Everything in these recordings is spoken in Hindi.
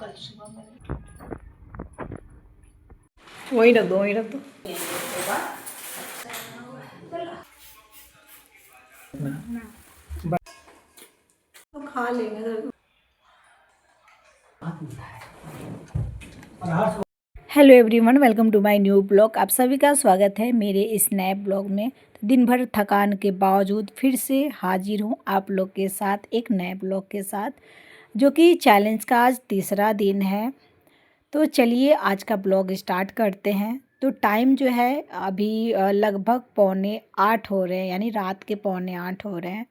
कल सुबह में वही रख दो, वही रख दो। तो खा लेंगे। Hello everyone, welcome to my new blog. आप सभी का स्वागत है मेरे इस नए ब्लॉग में। दिन भर थकान के बावजूद फिर से हाजिर हूँ आप लोग के साथ एक नए ब्लॉग के साथ, जो कि चैलेंज का आज तीसरा दिन है। तो चलिए आज का ब्लॉग स्टार्ट करते हैं। तो टाइम जो है अभी लगभग 7:45 हो रहे हैं, यानी रात के 7:45 हो रहे हैं।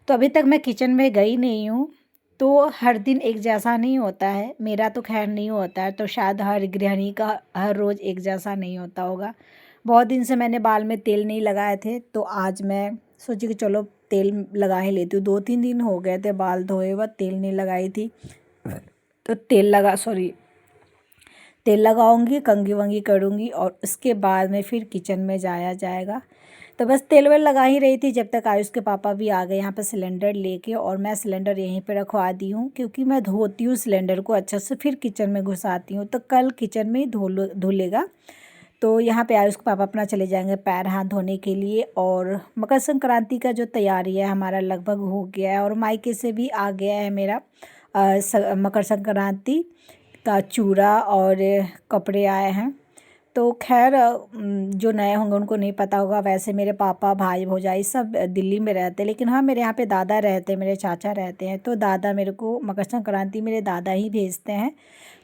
तो अभी तक मैं किचन में गई नहीं हूँ। तो हर दिन एक जैसा नहीं होता है, मेरा तो खैर नहीं होता है, तो शायद हर गृहिणी का हर रोज़ एक जैसा नहीं होता होगा। बहुत दिन से मैंने बाल में तेल नहीं लगाए थे, तो आज मैं सोची कि चलो तेल लगा ही लेती हूँ। 2-3 दिन हो गए थे बाल धोए हुए, तेल नहीं लगाई थी। तो तेल लगाऊंगी, कंघी वंगी करूँगी और उसके बाद में फिर किचन में जाया जाएगा। तो बस तेल वेल लगा ही रही थी जब तक आयुष के पापा भी आ गए यहाँ पे सिलेंडर लेके, और मैं सिलेंडर यहीं पे रखवा दी हूँ क्योंकि मैं धोती हूँ सिलेंडर को अच्छे से, फिर किचन में घुसाती हूँ, तो कल किचन में ही धुलेगा। तो यहाँ पे आयुष के पापा अपना चले जाएंगे पैर हाथ धोने के लिए। और मकर संक्रांति का जो तैयारी है हमारा लगभग हो गया है, और मायके से भी आ गया है मेरा मकर संक्रांति का चूड़ा और कपड़े आए हैं। तो खैर जो नए होंगे उनको नहीं पता होगा, वैसे मेरे पापा भाई भौजाई सब दिल्ली में रहते हैं, लेकिन हाँ मेरे यहाँ पे दादा रहते हैं, मेरे चाचा रहते हैं। तो दादा मेरे को मकर संक्रांति मेरे दादा ही भेजते हैं,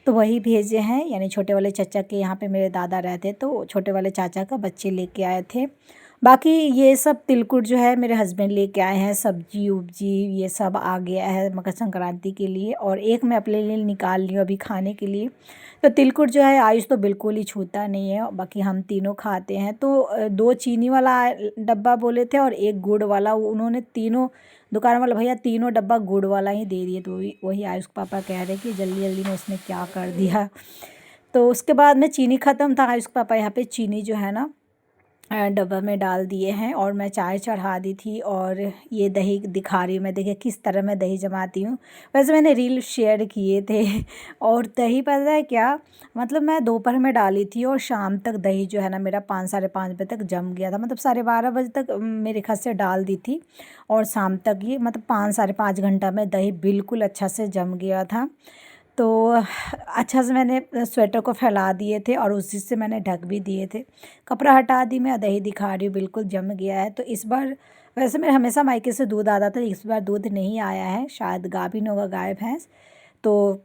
तो वही भेजे हैं। यानी छोटे वाले चाचा के यहाँ पे मेरे दादा रहते, तो छोटे वाले चाचा का बच्चे लेके आए थे। बाकी ये सब तिलकुट जो है मेरे हस्बैंड लेके आए हैं, सब्जी उब्जी ये सब आ गया है मकर संक्रांति के लिए, और एक मैं अपने लिए निकाल ली हूँ अभी खाने के लिए। तो तिलकुट जो है आयुष तो बिल्कुल ही छूता नहीं है, बाकी हम तीनों खाते हैं। तो 2 चीनी वाला डब्बा बोले थे और 1 गुड़ वाला, उन्होंने तीनों दुकान वाला भैया तीनों डब्बा गुड़ वाला ही दे दिए। तो वही आयुष के पापा कह रहे कि जल्दी जल्दी में उसने क्या कर दिया। तो उसके बाद में चीनी ख़त्म था, आयुष के पापा यहाँ पे चीनी जो है ना डब्बा में डाल दिए हैं, और मैं चाय चढ़ा दी थी। और ये दही दिखा रही हूँ मैं, देखिए किस तरह मैं दही जमाती हूँ। वैसे मैंने रील शेयर किए थे और दही पता है क्या, मतलब मैं दोपहर में डाली थी और शाम तक दही जो है ना मेरा 5 साढ़े 5 बजे तक जम गया था। मतलब 12:30 बजे तक मेरे ख्याल से डाल दी थी, और शाम तक ये मतलब 5 साढ़े 5 घंटा में दही बिल्कुल अच्छा से जम गया था। तो अच्छा से मैंने स्वेटर को फैला दिए थे और उसी से मैंने ढक भी दिए थे। कपड़ा हटा दी, मैं दही दिखा रही हूँ बिल्कुल जम गया है। तो इस बार वैसे मेरे हमेशा मायके से दूध आता था, इस बार दूध नहीं आया है, शायद गाभिन होगा गाय भैंस। तो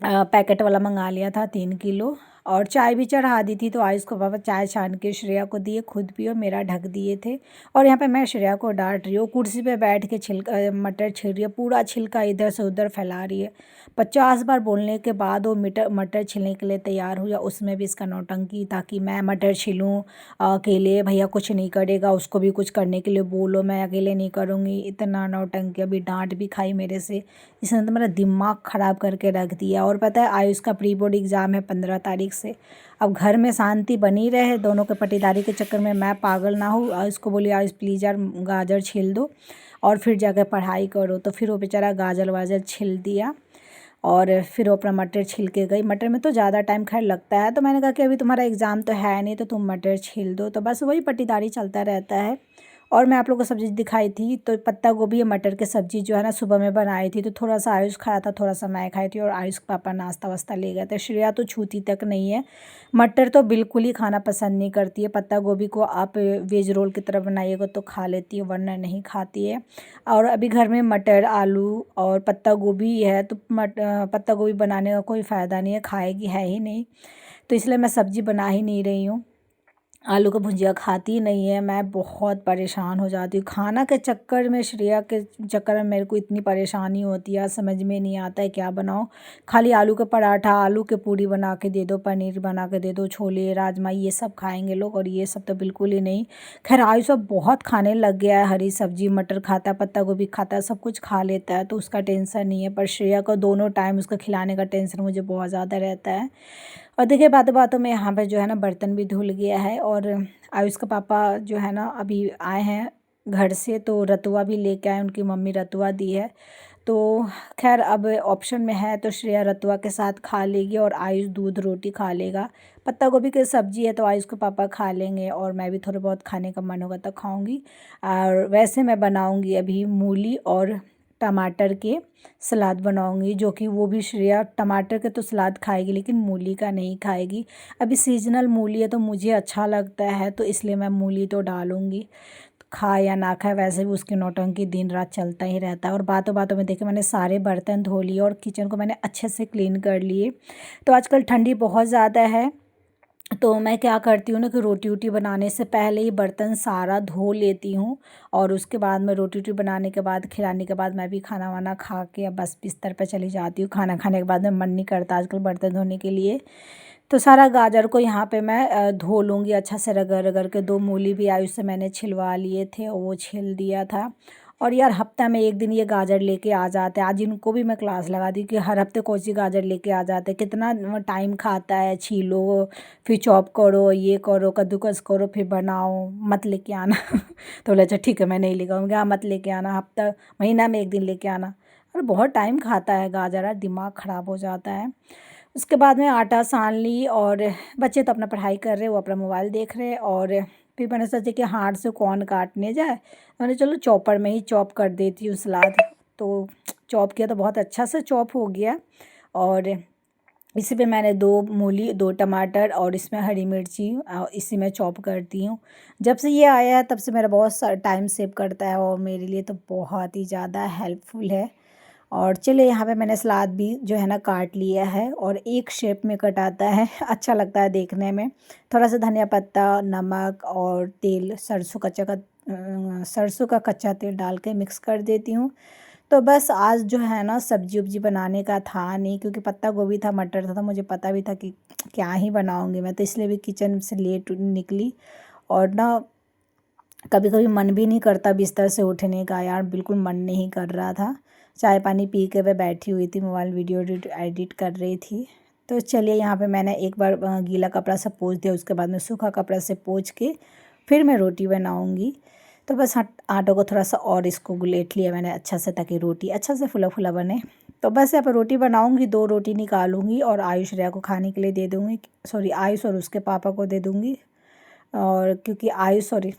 पैकेट वाला मंगा लिया था 3 किलो। और चाय भी चढ़ा दी थी, तो आयुष को पापा चाय छान के श्रेया को दिए, खुद पियो, मेरा ढक दिए थे। और यहाँ पे मैं श्रेया को डांट रही हूँ, कुर्सी पे बैठ के छिलका मटर छील रही है, पूरा छिलका इधर से उधर फैला रही है। 50 बार बोलने के बाद वो मटर छीलने के लिए तैयार हुआ, उसमें भी इसका नौटंकी, ताकि मैं मटर छीलूँ अकेले, भैया कुछ नहीं करेगा, उसको भी कुछ करने के लिए बोलो, मैं अकेले नहीं करूँगी। इतना नौटंकी, अभी डांट भी खाई मेरे से, इसने तो मेरा दिमाग ख़राब करके रख दिया। और पता है आयुष का प्री बोर्ड एग्ज़ाम है 15 तारीख से। अब घर में शांति बनी रहे, दोनों के पटीदारी के चक्कर में मैं पागल ना हूँ। आयुष को बोली आयुष प्लीज़ यार गाजर छील दो और फिर जाकर पढ़ाई करो। तो फिर वो बेचारा गाजर वाजर छील दिया, और फिर वो अपना मटर छील के गई। मटर में तो ज़्यादा टाइम खैर लगता है, तो मैंने कहा कि अभी तुम्हारा एग्ज़ाम तो है नहीं, तो तुम मटर छील दो। तो बस वही पटीदारी चलता रहता है। और मैं आप लोगों को सब्ज़ी दिखाई थी, तो पत्ता गोभी या मटर की सब्ज़ी जो है ना सुबह में बनाई थी, तो थोड़ा सा आयुष खाया था, थोड़ा सा मैं खाई थी, और आयुष के पापा नाश्ता वास्ता ले गए थे। श्रेया तो छूती तक नहीं है, मटर तो बिल्कुल ही खाना पसंद नहीं करती है। पत्ता गोभी को आप वेज रोल की तरह बनाइएगा तो खा लेती है, वरना नहीं खाती है। और अभी घर में मटर आलू और पत्ता गोभी है, तो पत्ता गोभी बनाने का कोई फ़ायदा नहीं है, खाएगी है ही नहीं। तो इसलिए मैं सब्ज़ी बना ही नहीं रही हूँ। आलू का भुजिया खाती नहीं है, मैं बहुत परेशान हो जाती हूँ खाना के चक्कर में, श्रेया के चक्कर में मेरे को इतनी परेशानी होती है, समझ में नहीं आता है क्या बनाऊँ। खाली आलू का पराठा, आलू के पूड़ी बना के दे दो, पनीर बना के दे दो, छोले राजमा ये सब खाएंगे लोग, और ये सब तो बिल्कुल ही नहीं। खैर आयुष सब बहुत खाने लग गया है, हरी सब्जी मटर खाता है, पत्ता गोभी खाता है, सब कुछ खा लेता है, तो उसका टेंशन नहीं है। पर श्रेया को दोनों टाइम उसका खिलाने का टेंशन मुझे बहुत ज़्यादा रहता है। और देखिए बातों बातों में यहाँ पे जो है ना बर्तन भी धुल गया है। और आयुष का पापा जो है ना अभी आए हैं घर से, तो रतुआ भी लेके आए, उनकी मम्मी रतुआ दी है। तो खैर अब ऑप्शन में है तो श्रेया रतुआ के साथ खा लेगी और आयुष दूध रोटी खा लेगा। पत्ता गोभी की सब्ज़ी है तो आयुष के पापा खा लेंगे और मैं भी थोड़ा बहुत खाने का मन होगा तो खाऊंगी। और वैसे मैं बनाऊंगी अभी मूली और टमाटर के सलाद बनाऊंगी, जो कि वो भी श्रेया टमाटर के तो सलाद खाएगी लेकिन मूली का नहीं खाएगी। अभी सीजनल मूली है तो मुझे अच्छा लगता है तो इसलिए मैं मूली तो डालूंगी, खाए या ना खाए वैसे भी उसकी नौटंकी दिन रात चलता ही रहता है। और बातों बातों में देखिए मैंने सारे बर्तन धो लिए और किचन को मैंने अच्छे से क्लीन कर लिए। तो आजकल ठंडी बहुत ज़्यादा है तो मैं क्या करती हूँ ना कि रोटी वोटी बनाने से पहले ही बर्तन सारा धो लेती हूँ और उसके बाद में रोटी वोटी बनाने के बाद खिलाने के बाद मैं भी खाना वाना खा के अब बस बिस्तर पे चली जाती हूँ। खाना खाने के बाद में मन नहीं करता आजकल बर्तन धोने के लिए। तो सारा गाजर को यहाँ पे मैं धो लूँगी अच्छा से रगड़ रगड़ के। 2 मूली भी आयुष से मैंने छिलवा लिए थे और वो छिल दिया था। और यार हफ्ता में एक दिन ये गाजर लेके आ जाते हैं। आज इनको भी मैं क्लास लगा दी कि हर हफ्ते कौन सी गाजर लेके आ जाते हैं, कितना टाइम खाता है, छीलो फिर चॉप करो, ये करो, कद्दूकस करो, फिर बनाओ, मत लेके आना। तो बोला अच्छा ठीक है मैं नहीं लेके आऊँगी। हाँ मत लेके आना, हफ्ता महीना में एक दिन लेके आना। और बहुत टाइम खाता है गाजर, यार दिमाग ख़राब हो जाता है। उसके बाद में आटा सान ली और बच्चे तो अपना पढ़ाई कर रहे, वो अपना मोबाइल देख रहे। और फिर मैंने सोचा कि हाथ से कौन काटने जाए, मैंने चलो चॉपर में ही चॉप कर देती हूँ सलाद। तो चॉप किया तो बहुत अच्छा से चॉप हो गया। और इसी पे मैंने 2 मूली, 2 टमाटर और इसमें हरी मिर्ची इसी में चॉप करती हूँ। जब से ये आया है तब से मेरा बहुत सा टाइम सेव करता है और मेरे लिए तो बहुत ही ज़्यादा हेल्पफुल है। और चलिए यहाँ पे मैंने सलाद भी जो है ना काट लिया है और एक शेप में कटाता है अच्छा लगता है देखने में। थोड़ा सा धनिया पत्ता, नमक और तेल, सरसों का कच्चा तेल डाल के मिक्स कर देती हूँ। तो बस आज जो है ना सब्जी उब्जी बनाने का था नहीं, क्योंकि पत्ता गोभी था, मटर था, तो मुझे पता भी था कि क्या ही बनाऊँगी मैं, तो इसलिए भी किचन से लेट निकली। और ना कभी कभी मन भी नहीं करता बिस्तर से उठने का, यार बिल्कुल मन नहीं कर रहा था। चाय पानी पी के मैं बैठी हुई थी, मोबाइल वीडियो एडिट कर रही थी। तो चलिए यहाँ पे मैंने एक बार गीला कपड़ा से पोंछ दिया, उसके बाद में सूखा कपड़ा से पोंछ के फिर मैं रोटी बनाऊँगी। तो बस आटो को थोड़ा सा और इसको गुलेट लिया मैंने अच्छा से, ताकि रोटी अच्छा से फुला फुला बने। तो बस यहाँ पर रोटी बनाऊँगी, 2 रोटी निकालूँगी और आयुष रेया को खाने के लिए दे दूँगी। सॉरी, आयुष और उसके पापा को दे दूँगी। और क्योंकि आयुष, सॉरी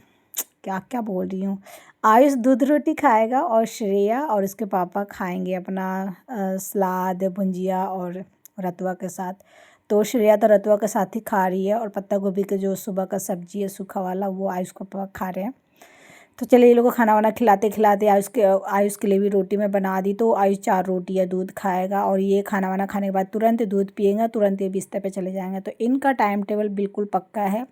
क्या क्या बोल रही हूँ, आयुष दूध रोटी खाएगा और श्रेया और उसके पापा खाएंगे अपना सलाद, भुंजिया और रतुआ के साथ। तो श्रेया तो रतुआ के साथ ही खा रही है और पत्ता गोभी के जो सुबह का सब्जी है सूखा वाला, वो आयुष को पापा खा रहे हैं। तो चलिए ये लोगों को खाना वाना खिलाते खिलाते आयुष के लिए भी रोटी मैं बना दी। तो आयुष 4 रोटी या दूध खाएगा और ये खाना वाना खाने के बाद तुरंत दूध पिएगा, तुरंत ये बिस्तर पे चले जाएंगे। तो इनका टाइम टेबल बिल्कुल पक्का है।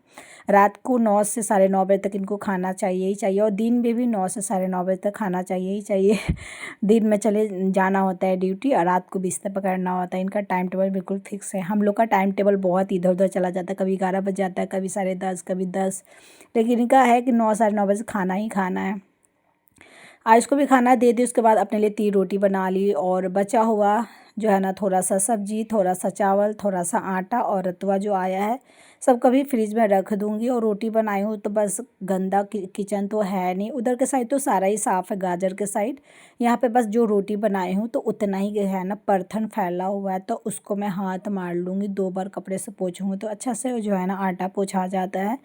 रात को 9 से 9:30 बजे तक इनको खाना चाहिए ही चाहिए और दिन में भी 9 से 9:30 बजे तक खाना चाहिए ही चाहिए। दिन में चले जाना होता है ड्यूटी और रात को बिस्तर पकड़ना होता है। इनका टाइम टेबल बिल्कुल फिक्स है। हम लोग का टाइम टेबल बहुत इधर उधर चला जाता है, कभी 11 बज जाता है, कभी 10:30, कभी 10। लेकिन इनका है कि 9 9:30 बजे खाना ही खाना है। आयुष को भी खाना दे दी, उसके बाद अपने लिए 3 रोटी बना ली और बचा हुआ जो है ना थोड़ा सा सब्जी, थोड़ा सा चावल, थोड़ा सा आटा और रतुआ जो आया है सब कभी फ्रिज में रख दूंगी। और रोटी बनाई हूँ तो बस गंदा किचन तो है नहीं, उधर के साइड तो सारा ही साफ़ है, गाजर के साइड। यहाँ पे बस जो रोटी बनाई हूँ तो उतना ही है ना परथन फैला हुआ है, तो उसको मैं हाथ मार लूँगी, 2 बार कपड़े से पोंछूँगी तो अच्छा से जो है ना आटा पोंछा जाता है।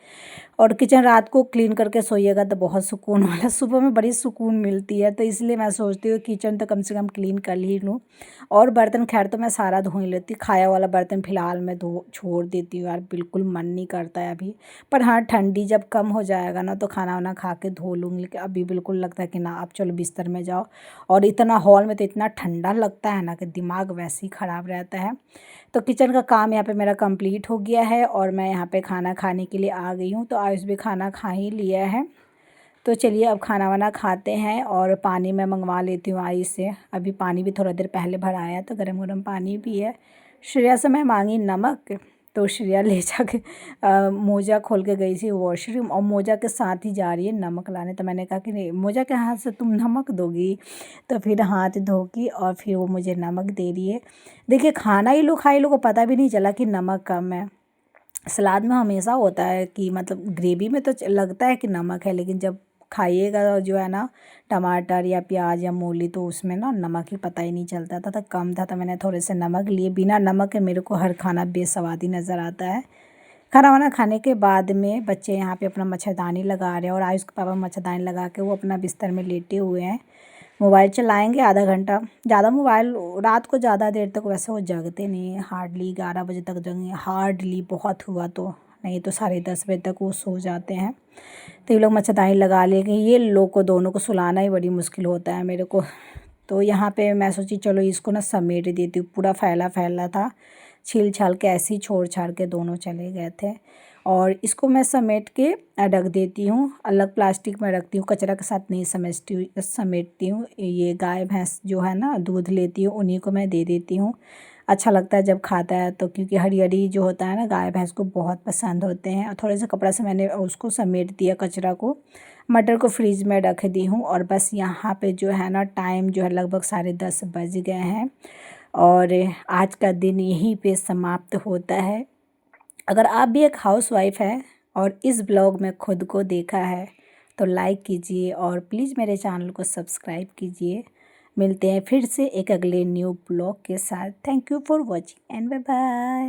और किचन रात को क्लीन करके सोइएगा तो बहुत सुकून वाला, सुबह में बड़ी सुकून मिलती है। तो इसलिए मैं सोचती हूँ किचन तो कम से कम क्लीन कर ही लूँ। और बर्तन खैर तो मैं सारा धो ही लेती, खाया वाला बर्तन फ़िलहाल मैं धो छोड़ देती हूँ, यार बिल्कुल मन नहीं करता है अभी। पर हाँ ठंडी जब कम हो जाएगा ना तो खाना वाना खा के धो लूँगी, लेकिन अभी बिल्कुल लगता है कि ना अब चलो बिस्तर में जाओ। और इतना हॉल में तो इतना ठंडा लगता है ना कि दिमाग वैसे ही ख़राब रहता है। तो किचन का काम यहाँ पे मेरा कंप्लीट हो गया है और मैं यहाँ पे खाना खाने के लिए आ गई हूँ। तो आयुष भी खाना खा ही लिया है। तो चलिए अब खाना वाना खाते हैं और पानी मैं मंगवा लेती हूँ आयुष से। अभी पानी भी थोड़ा देर पहले भराया तो गर्म गर्म पानी भी है। श्रेया से मैं मांगी नमक, तो श्रेया ले जाके मोजा खोल के गई थी वॉशरूम और मोजा के साथ ही जा रही है नमक लाने। तो मैंने कहा कि नहीं, मोजा के हाथ से तुम नमक दोगी? तो फिर हाथ धो की और फिर वो मुझे नमक दे रही है। देखिए खाना ही लोग खाई, लोग को पता भी नहीं चला कि नमक कम है। सलाद में हमेशा होता है कि मतलब ग्रेवी में तो लगता है कि नमक है, लेकिन जब खाइएगा जो है ना टमाटर या प्याज या मूली, तो उसमें ना नमक ही पता ही नहीं चलता था, तो कम था, तो मैंने थोड़े से नमक लिए। बिना नमक के मेरे को हर खाना बेस्वाद ही नज़र आता है। खाना वाना खाने के बाद में बच्चे यहाँ पे अपना मच्छरदानी लगा रहे हैं और आयुष के पापा मच्छरदानी लगा के वो अपना बिस्तर में लेटे हुए हैं। मोबाइल चलाएंगे आधा घंटा, ज़्यादा मोबाइल रात को ज़्यादा देर तक वैसे वो जगते नहीं हैं, हार्डली 11 बजे तक जगेंगे, हार्डली बहुत हुआ तो, नहीं तो 10:30 बजे तक वो सो जाते हैं। तो ये लोग मच्छरदानी लगा लेंगे, ये लोग को दोनों को सुलाना ही बड़ी मुश्किल होता है मेरे को। तो यहाँ पे मैं सोची चलो इसको ना समेट देती हूँ, पूरा फैला फैला था, छील छाल के ऐसे ही छोड़ छाड़ के दोनों चले गए थे। और इसको मैं समेट के रख देती हूँ, अलग प्लास्टिक में रखती हूँ, कचरा के साथ नहीं समेटती हूँ। ये गाय भैंस जो है ना दूध लेती हूँ, उन्हीं को मैं दे देती हूँ। अच्छा लगता है जब खाता है तो, क्योंकि हरी हरी जो होता है ना गाय भैंस को बहुत पसंद होते हैं। और थोड़े से कपड़ा से मैंने उसको समेट दिया कचरा को। मटर को फ्रिज में रख दी हूँ और बस यहाँ पे जो है ना टाइम जो है लगभग 10:30 बज गए हैं और आज का दिन यहीं पे समाप्त होता है। अगर आप भी एक हाउसवाइफ है और इस ब्लॉग में खुद को देखा है तो लाइक कीजिए और प्लीज़ मेरे चैनल को सब्सक्राइब कीजिए। मिलते हैं फिर से एक अगले न्यू ब्लॉग के साथ। Thank you for watching and bye bye.